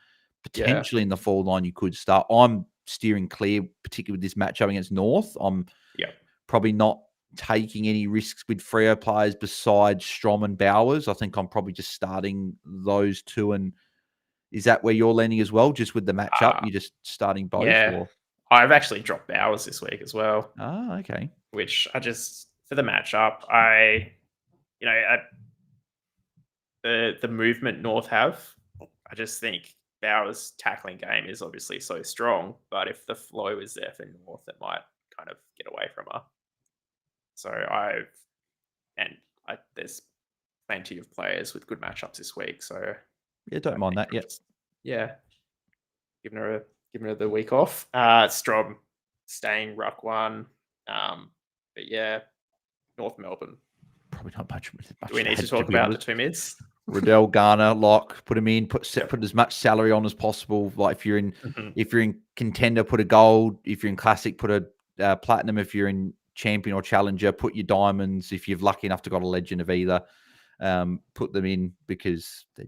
yeah. potentially in the forward line you could start. I'm steering clear, particularly with this matchup against North. I'm Yeah. probably not taking any risks with Freo players besides Strom and Bowers. I think I'm probably just starting those two. And is that where you're leaning as well? Just with the matchup, Uh, you're just starting both, yeah. or I've actually dropped Bowers this week as well, okay, which I just for the matchup, I you know, the movement North have, I just think Bauer's tackling game is obviously so strong, but if the flow is there for North, it might kind of get away from her. So and there's plenty of players with good matchups this week. So yeah, I don't mind think that. I'm Yeah, just yeah, giving her the week off. Strom staying ruck one. But yeah, North Melbourne. probably not Do much we to need to add, to talk be about the honest. two mids? Riddell, Garner, Lock, put them in, Yep. put as much salary on as possible. Like Mhm. if you're in contender, put a gold. If you're in classic, put a platinum. If you're in champion or challenger, put your diamonds. If you're lucky enough to got a legend of either, put them in because they're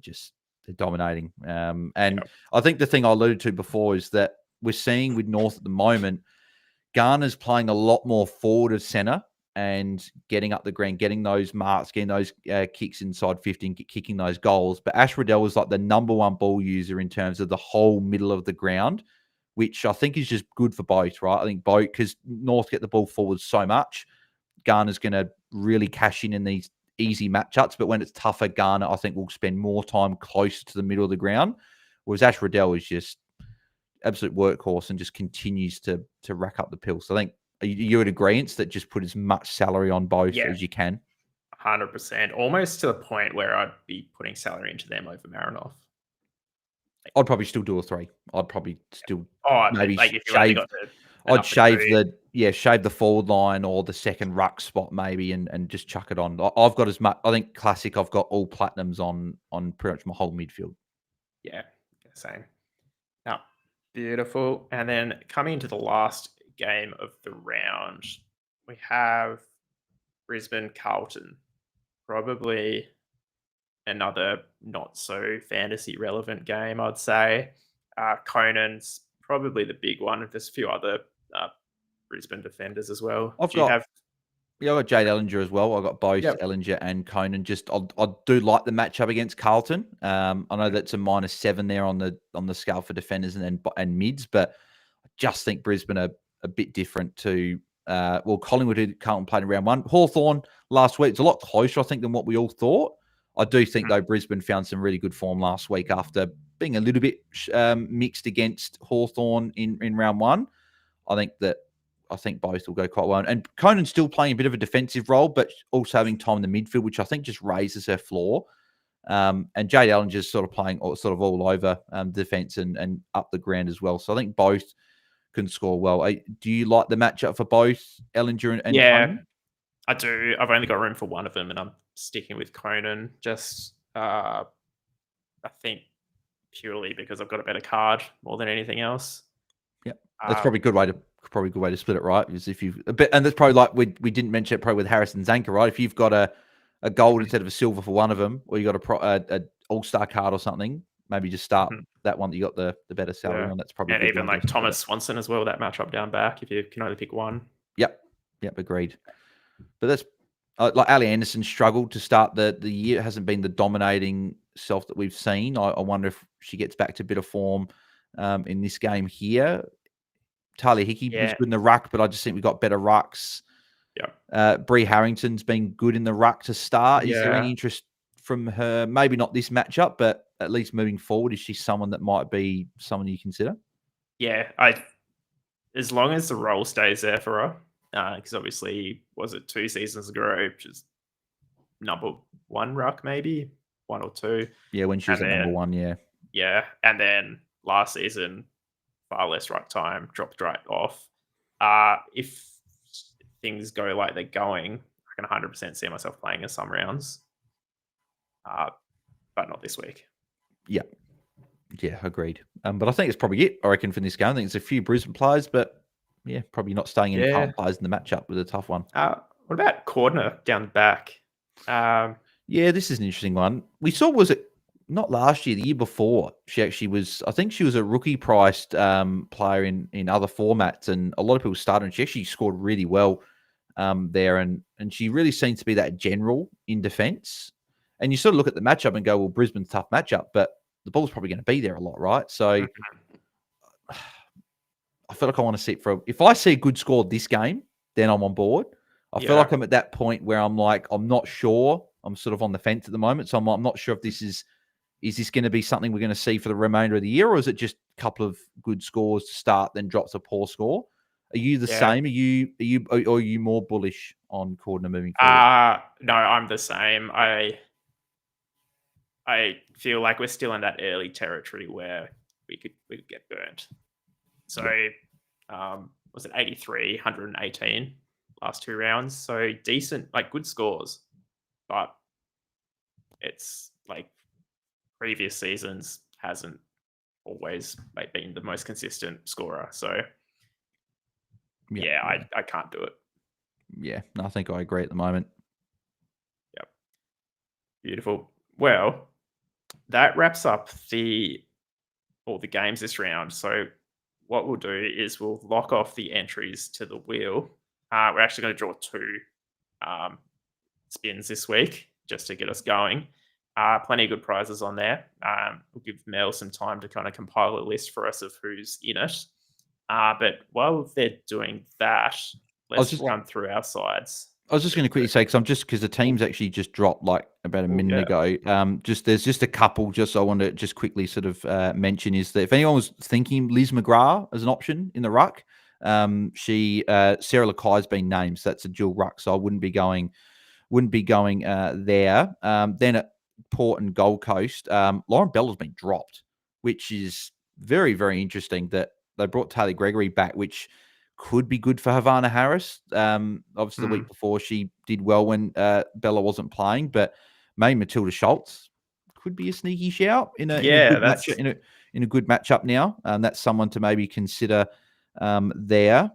dominating. And Yep. I think the thing I alluded to before is that we're seeing with North at the moment, Garner's playing a lot more forward of center and getting up the ground, getting those marks, getting those kicks inside 50 and kicking those goals. But Ash Riddell was like the number one ball user in terms of the whole middle of the ground, which I think is just good for both, right? I think both, because North get the ball forward so much, Garner's going to really cash in these easy matchups. But when it's tougher, Garner, I think, will spend more time closer to the middle of the ground. Whereas Ash Riddell is just absolute workhorse and just continues to rack up the pills. So I think you in agreement that just put as much salary on both Yeah, as you can. 100%. Almost to the point where I'd be putting salary into them over Marinoff. Like, I'd probably still do a three. I'd probably still but maybe like if you only shave. got the I'd enough for two, shave the forward line or the second ruck spot maybe, and just chuck it on. I've got as much. I think classic. I've got all platinums on pretty much my whole midfield. yeah, same. Now, beautiful. And then coming into the last game of the round, we have Brisbane Carlton. Probably another not so fantasy relevant game, I'd say. Conan's probably the big one. There's a few other uh, Brisbane defenders as well. I've Do you got have Yeah, I got Jade Ellinger as well. I got both Yep. Ellinger and Conan. Just I do like the matchup against Carlton. I know that's a -7 there on the scale for defenders and mids, but I just think Brisbane are a bit different to Collingwood, who Carlton played in round one. Hawthorn last week, it's a lot closer, I think, than what we all thought. I do think, though, Brisbane found some really good form last week after being a little bit mixed against Hawthorn in round one. I think both will go quite well. And Conan's still playing a bit of a defensive role, but also having time in the midfield, which I think just raises her floor. And Jade Ellinger's sort of playing sort of all over defense and up the ground as well. So I think both can score well. Do you like the matchup for both Ellinger and Conan? I do. I've only got room for one of them, and I'm sticking with Conan. Just, I think purely because I've got a better card more than anything else. Yeah, that's probably a good way to split it, right? Is if you've a bit, and that's probably like we didn't mention it probably with Harrison Zanker, right? If you've got a gold instead of a silver for one of them, or you got a all-star card or something, maybe just start that one that you got the better salary on. That's probably and even like Thomas Swanson as well. That matchup down back, if you can only pick one. Yep, agreed. But that's like Ali Anderson struggled to start the year. It hasn't been the dominating self that we've seen. I wonder if she gets back to a bit of form in this game here. Talia Hickey was good in the ruck, but I just think we got better rucks. Yeah. Bree Harrington's been good in the ruck to start. Is there any interest from her? Maybe not this matchup, but at least moving forward, is she someone that might be someone you consider? Yeah, as long as the role stays there for her, because obviously, was it 2 seasons ago, just number one ruck, maybe 1 or 2. Yeah, when she was at number 1, yeah. Yeah, and then last season, far less ruck time, dropped right off. If things go like they're going, I can 100% see myself playing in some rounds, but not this week. Yeah. Yeah, agreed. But I think it's probably it, I reckon, for this game. I think it's a few Brisbane players, but yeah, probably not staying in Carlton players in the matchup with a tough one. What about Cordner down the back? Yeah, this is an interesting one. We saw, was it not last year, the year before, she actually was, I think she was a rookie priced player in other formats, and a lot of people started, and she actually scored really well there, and she really seems to be that general in defence. And you sort of look at the matchup and go, well, Brisbane's tough matchup, but the ball's probably going to be there a lot, right? So I feel like I want to see it if I see a good score this game, then I'm on board. I feel like I'm at that point where I'm like, I'm not sure. I'm sort of on the fence at the moment. So I'm not sure if this is this going to be something we're going to see for the remainder of the year, or is it just a couple of good scores to start, then drops a poor score? Are you the same? Are you more bullish on Cordner moving forward? No, I'm the same. I feel like we're still in that early territory where we could get burnt. So, was it 83, 118 last 2 rounds? So decent, like good scores, but it's like previous seasons hasn't always been the most consistent scorer. So, I can't do it. Yeah, no, I think I agree at the moment. Yep. Beautiful. Well, that wraps up all the games this round. So what we'll do is we'll lock off the entries to the wheel. We're actually going to draw 2 spins this week just to get us going. Plenty of good prizes on there. We'll give Mel some time to kind of compile a list for us of who's in it. But while they're doing that, let's run through our sides. I was just going to quickly say, because the teams actually just dropped like about a minute ago. There's just a couple. Just I want to just quickly sort of mention is that if anyone was thinking Liz McGrath as an option in the ruck, Sarah Lakai's been named, so that's a dual ruck. So I wouldn't be going there. Then at Port and Gold Coast, Lauren Bella's been dropped, which is very, very interesting that they brought Taylor Gregory back, which could be good for Havana Harris. Obviously, the week before she did well when Bella wasn't playing, but maybe Matilda Schultz could be a sneaky shout in a good matchup now. That's someone to maybe consider there.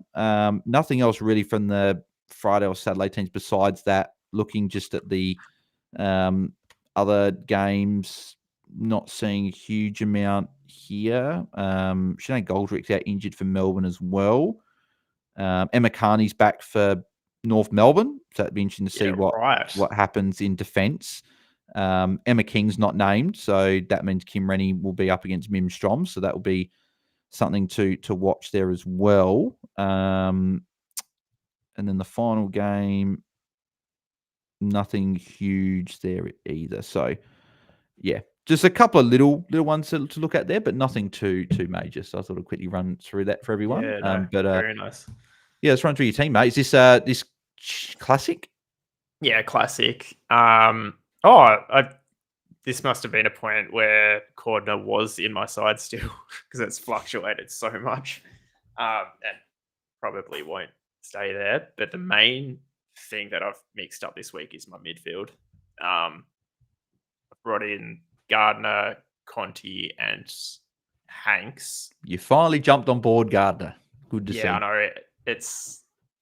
Nothing else really from the Friday or Saturday teams besides that. Looking just at the other games, not seeing a huge amount here. Sinead Goldrick's out injured for Melbourne as well. Emma Carney's back for North Melbourne. So that'd be interesting to see Yeah, right. what happens in defence. Emma King's not named, so that means Kim Rennie will be up against Mim Strom. So that will be something to watch there as well. And then the final game, nothing huge there either. So yeah, just a couple of little ones to look at there, but nothing too major. So I thought I'd quickly run through that for everyone. Yeah, no, But very nice. yeah, let's run through your team, mate. Is this classic? Yeah, classic. This must have been a point where Cordner was in my side still because it's fluctuated so much, and probably won't stay there. But the main thing that I've mixed up this week is my midfield. I've brought in Gardner, Conti, and Hanks. You finally jumped on board, Gardner. Good to see. Yeah, I know.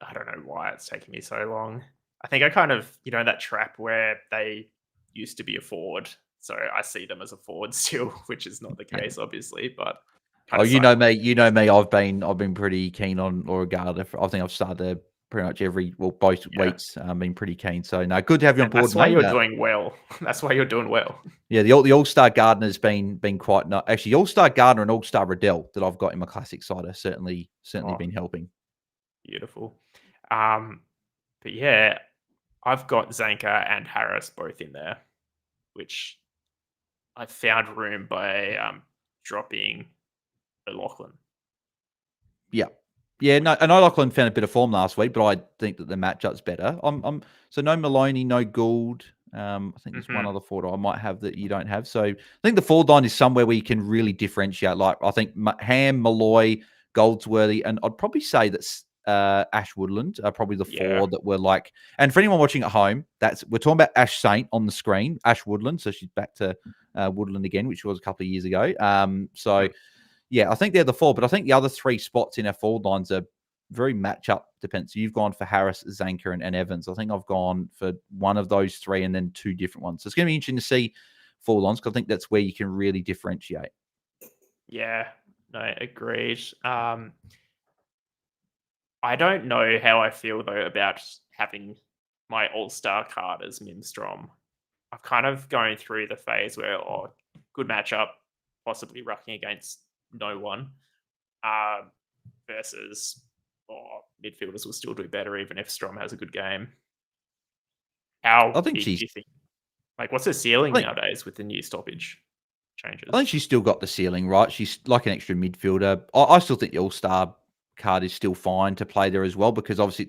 I don't know why it's taking me so long. I think I kind of, that trap where they used to be a forward. So I see them as a forward still, which is not the case, obviously. But you know me. I've been pretty keen on Laura Gardner. I think I've started pretty much both weeks. Been pretty keen. So no, good to have you on board. That's why you're doing well. That's why you're doing well. Yeah, the All-Star Gardner's been quite not actually. All-Star Gardner and All-Star Riddell that I've got in my classic side are certainly been helping. Beautiful. But yeah, I've got Zanka and Harris both in there, which I found room by dropping O'Loughlin. Yeah, no, and O'Loughlin found a bit of form last week, but I think that the matchup's better. So no Maloney, no Gould. I think there's one other forward I might have that you don't have. So I think the forward line is somewhere where you can really differentiate. Like I think Ham, Malloy, Goldsworthy, and I'd probably say that's Ash Woodland are probably the four that were like. And for anyone watching at home, we're talking about Ash Saint on the screen, Ash Woodland. So she's back to Woodland again, which was a couple of years ago. Yeah, I think they're the four, but I think the other three spots in our forward lines are very matchup dependent. So you've gone for Harris, Zanka, and Evans. I think I've gone for one of those three and then two different ones. So it's going to be interesting to see forward lines because I think that's where you can really differentiate. Yeah, no, agreed. I don't know how I feel though about having my all-star card as Mimstrom. I'm kind of going through the phase where, good matchup, possibly rucking against no one, versus midfielders will still do better even if Strom has a good game. How big do you think? Like, what's her ceiling nowadays with the new stoppage changes? I think she's still got the ceiling, right? She's like an extra midfielder. I still think the all-star card is still fine to play there as well because obviously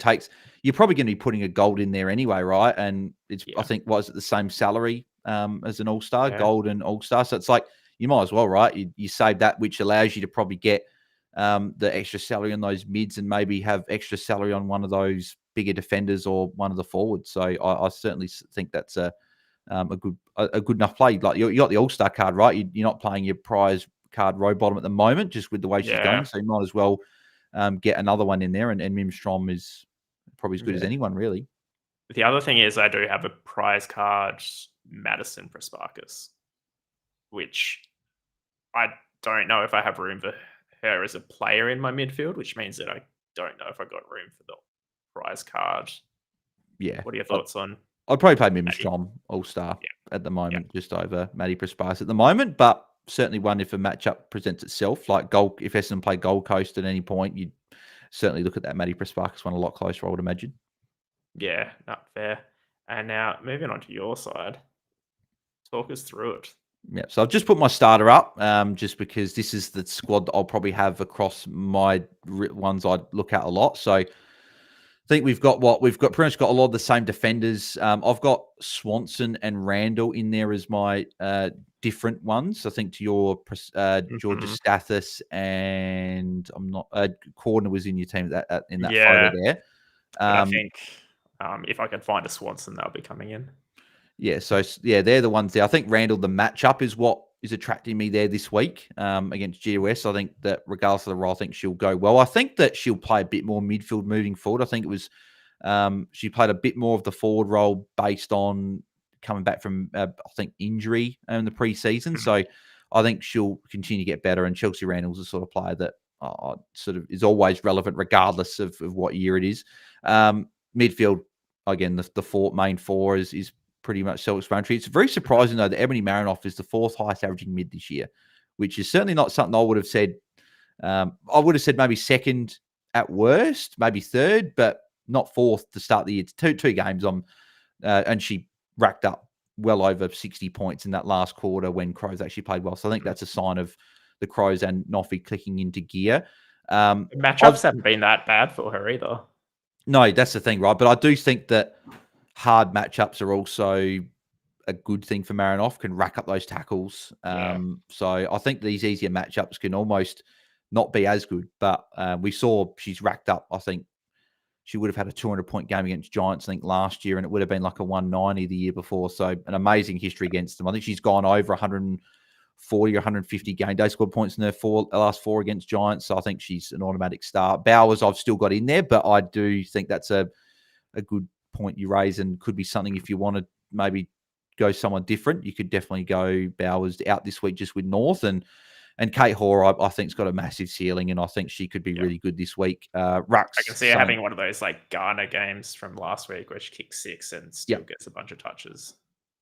you're probably going to be putting a gold in there anyway, right? And I think, was it the same salary as an all-star, gold and all-star? So it's like, you might as well, right? You save that, which allows you to probably get the extra salary on those mids and maybe have extra salary on one of those bigger defenders or one of the forwards. So I certainly think that's a good enough play. Like you got the All-Star card, right? You're not playing your prize card row bottom at the moment, just with the way she's going. So you might as well get another one in there. And Mim Strom is probably as good as anyone, really. The other thing is I do have a prize card, Madison Prasparkas, which I don't know if I have room for her as a player in my midfield, which means that I don't know if I got room for the prize card. Yeah. What are your thoughts on? I'd probably play Mim Strom all-star at the moment, just over Maddie Prasparkas at the moment, but certainly one if a matchup presents itself, like if Essendon play Gold Coast at any point, you'd certainly look at that Maddie Prasparkas one a lot closer, I would imagine. Yeah, not fair. And now moving on to your side, talk us through it. Yeah, so I've just put my starter up just because this is the squad that I'll probably have across my ones I'd look at a lot. So I think we've pretty much got a lot of the same defenders. I've got Swanson and Randall in there as my different ones. I think to your Georgia Stathis and Cordner was in your team in that photo there. I think if I can find a Swanson, they'll be coming in. Yeah, so they're the ones there. I think Randall, the matchup is what is attracting me there this week against GWS. I think that regardless of the role, I think she'll go well. I think that she'll play a bit more midfield moving forward. I think it was she played a bit more of the forward role based on coming back from I think injury in the preseason. So I think she'll continue to get better. And Chelsea Randall's the sort of player that sort of is always relevant regardless of what year it is. midfield, again, the main four is pretty much self-explanatory. It's very surprising, though, that Ebony Marinoff is the fourth highest averaging mid this year, which is certainly not something I would have said. I would have said maybe second at worst, maybe third, but not fourth to start the year. It's two games on, and she racked up well over 60 points in that last quarter when Crows actually played well. So I think that's a sign of the Crows and Noffy clicking into gear. Matchups haven't been that bad for her either. No, that's the thing, right? But I do think that hard matchups are also a good thing for Marinoff, can rack up those tackles. So I think these easier matchups can almost not be as good. But we saw she's racked up, I think she would have had a 200-point game against Giants, I think, last year, and it would have been like a 190 the year before. So an amazing history against them. I think she's gone over 140 or 150 game day squad points in her last four against Giants. So I think she's an automatic start. Bowers, I've still got in there, but I do think that's a good point you raise and could be something if you want to maybe go someone different. You could definitely go Bowers out this week just with North. And Kate Hoare, I think, has got a massive ceiling, and I think she could be really good this week. Rux, I can see her having one of those like Ghana games from last week where she kicks 6 and still gets a bunch of touches.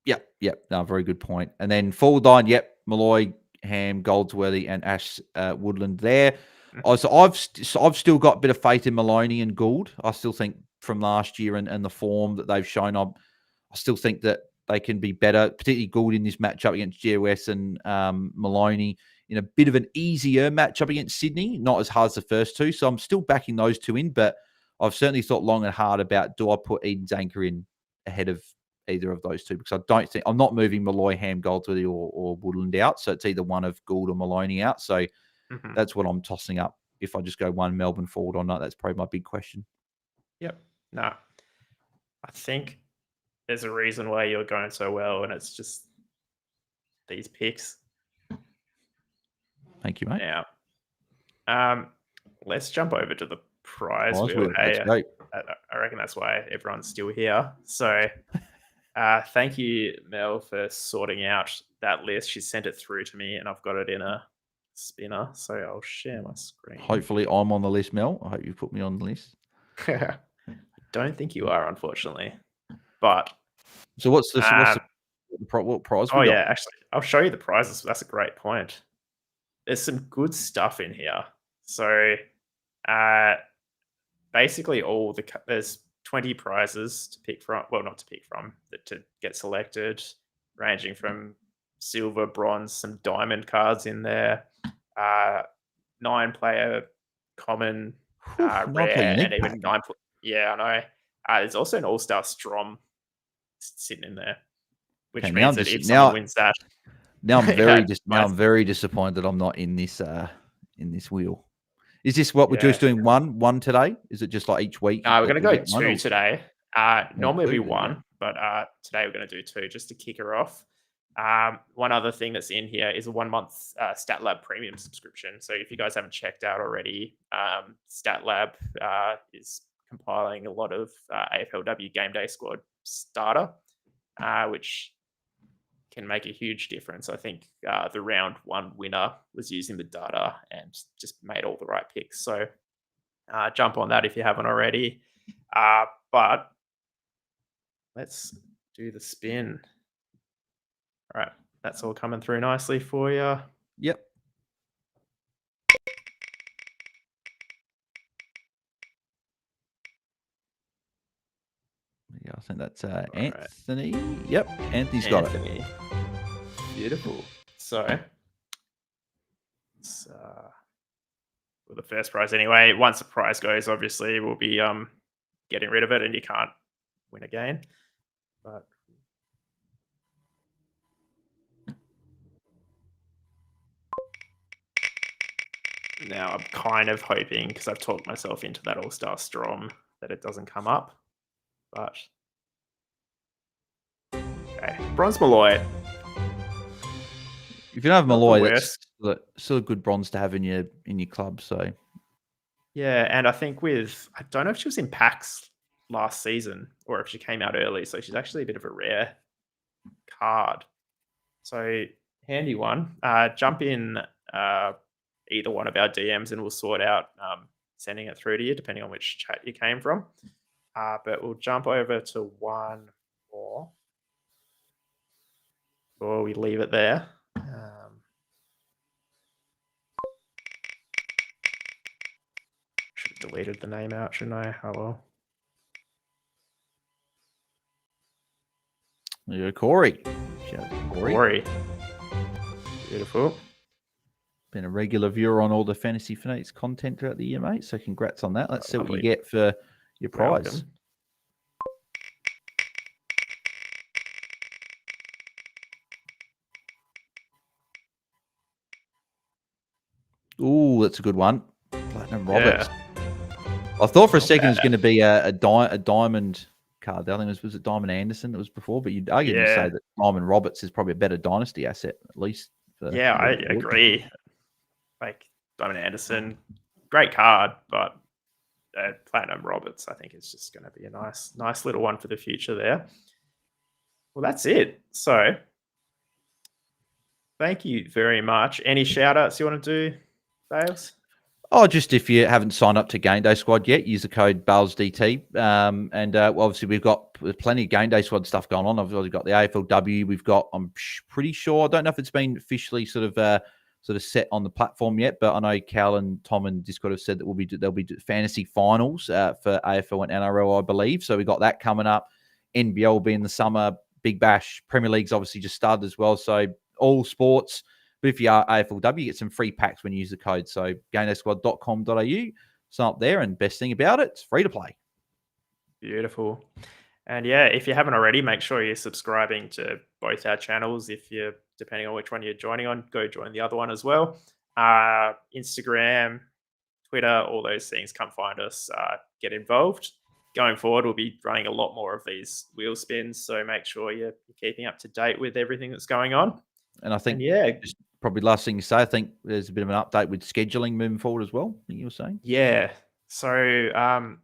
Yep. No, very good point. And then forward line, Malloy, Ham, Goldsworthy, and Ash Woodland there. So I've still got a bit of faith in Maloney and Gould. I still think from last year and the form that they've shown, I still think that they can be better, particularly Gould in this matchup against GOS and Maloney in a bit of an easier matchup against Sydney, not as hard as the first two. So I'm still backing those two in, but I've certainly thought long and hard about, do I put Eden's Anchor in ahead of either of those two? Because I don't think, I'm not moving Malloy, Ham, Goldsworthy or Woodland out. So it's either one of Gould or Maloney out. So that's what I'm tossing up. If I just go one Melbourne forward or not, that's probably my big question. Yep. No, I think there's a reason why you're going so well, and it's just these picks. Thank you, mate. Now, let's jump over to the prize wheel. That's great. I reckon that's why everyone's still here. So thank you, Mel, for sorting out that list. She sent it through to me, and I've got it in a spinner. So I'll share my screen. Hopefully I'm on the list, Mel. I hope you put me on the list. I don't think you are, unfortunately. But so what prize? Yeah, actually, I'll show you the prizes. That's a great point. There's some good stuff in here. So basically there's 20 prizes to pick from. Well, not to pick from, but to get selected, ranging from silver, bronze, some diamond cards in there, 9-player common, rare, and even 9. Yeah, I know. There's also an all-star Strom sitting in there, which means that if someone wins that, now I'm very disappointed that I'm not in this wheel. Is this what we're just doing? One today? Is it just like each week? No, we're going to go 2 today. Normally it'll be 1, but today we're going to do 2 just to kick her off. One other thing that's in here is a 1-month StatLab premium subscription. So if you guys haven't checked out already, StatLab is compiling a lot of AFLW GameDay squad starter, which can make a huge difference. I think the round 1 winner was using the data and just made all the right picks. So jump on that if you haven't already. But let's do the spin. All right, that's all coming through nicely for you. Yep. Yeah, I think that's Anthony. Right. Yep, Anthony's got it. Beautiful. So, it's, well, the first prize anyway. Once the prize goes, obviously, we'll be getting rid of it, and you can't win again. But now I'm kind of hoping, because I've talked myself into that All-Star Strom, that it doesn't come up. But okay, Bronze Malloy. If you don't have Malloy, that's still a good bronze to have in your club. So yeah, and I think I don't know if she was in packs last season or if she came out early, so she's actually a bit of a rare card. So handy one. Jump in either one of our DMs and we'll sort out sending it through to you depending on which chat you came from. But we'll jump over to one more before we leave it there. Should have deleted the name out, shouldn't I? Oh well. There you go, Corey. Corey. Beautiful. Been a regular viewer on all the Fantasy Fanatics content throughout the year, mate. So congrats on that. Let's see what you get for your prize. Welcome. Ooh, that's a good one. Platinum Roberts. Yeah. I thought for a second it was going to be a diamond card. I think was it Diamond Anderson that was before, but you'd arguably say that Diamond Roberts is probably a better dynasty asset, at least. I agree. Like Diamond Anderson, great card, but Platinum Roberts, I think, is just going to be a nice little one for the future there. Well, that's it. So, thank you very much. Any shout outs you want to do, Bales? Oh, just if you haven't signed up to GameDay Squad yet, use the code BalesDT. Obviously, we've got plenty of GameDay Squad stuff going on. I've got the AFLW. We've got, I'm pretty sure, I don't know if it's been officially sort of set on the platform yet, but I know Cal and Tom and Discord have said that there'll be fantasy finals for AFL and NRL, I believe. So we got that coming up. NBL will be in the summer. Big Bash. Premier League's obviously just started as well. So all sports. But if you are AFLW, you get some free packs when you use the code. So GameDaySquad.com.au. Sign up there, and best thing about it, it's free to play. Beautiful. And yeah, if you haven't already, make sure you're subscribing to both our channels. If you're, depending on which one you're joining on, go join the other one as well. Instagram, Twitter, all those things, come find us, get involved. Going forward, we'll be running a lot more of these wheel spins, so make sure you're keeping up to date with everything that's going on. And I think, just probably last thing to say, I think there's a bit of an update with scheduling moving forward as well, I think you were saying? Yeah. So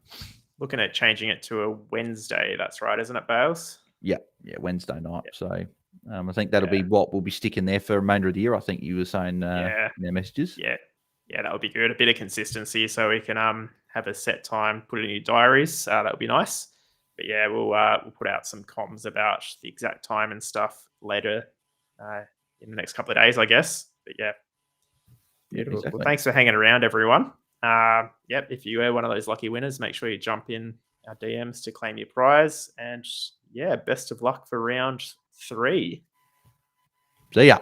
looking at changing it to a Wednesday, that's right, isn't it, Bales? Yeah, Wednesday night. Yep. So I think that'll be what we'll be sticking there for the remainder of the year, I think you were saying in their messages. Yeah, that would be good. A bit of consistency so we can have a set time, put it in your diaries. That would be nice. But yeah, we'll put out some comms about the exact time and stuff later in the next couple of days, I guess. But yeah, beautiful. Exactly. Well, thanks for hanging around, everyone. If you are one of those lucky winners, make sure you jump in our DMs to claim your prize. And yeah, best of luck for round 3. See ya.